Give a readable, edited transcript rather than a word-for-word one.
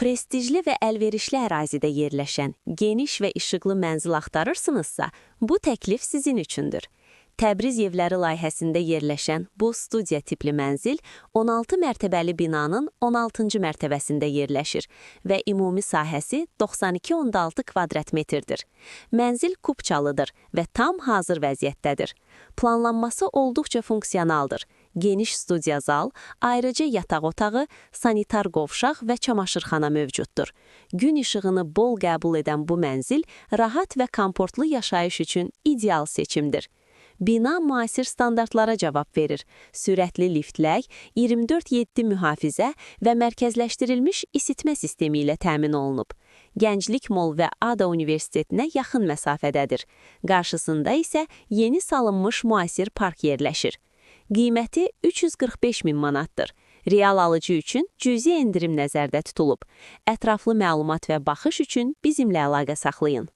Prestijli və əlverişli ərazidə yerləşən, geniş və işıqlı mənzil axtarırsınızsa, bu təklif sizin üçündür. Təbriz Evləri layihəsində yerləşən bu studiya tipli mənzil 16 mərtəbəli binanın 16-cı mərtəbəsində yerləşir və ümumi sahəsi 92,6 kvadrat metrdir. Mənzil kupçalıdır və tam hazır vəziyyətdədir. Planlanması olduqca funksionaldır. Geniş studiya zal, ayrıca yataq otağı, sanitar qovşaq və çamaşırxana mövcuddur. Gün işığını bol qəbul edən bu mənzil rahat və komfortlu yaşayış üçün ideal seçimdir. Bina müasir standartlara cavab verir. Sürətli liftlər, 24/7 mühafizə və mərkəzləşdirilmiş isitmə sistemi ilə təmin olunub. Gənclik Mall və ADA Universitetinə yaxın məsafədədir. Qarşısında isə yeni salınmış müasir park yerləşir. Qiyməti 345 min manatdır. Real alıcı üçün cüzi endirim nəzərdə tutulub. Ətraflı məlumat və baxış üçün bizimlə əlaqə saxlayın.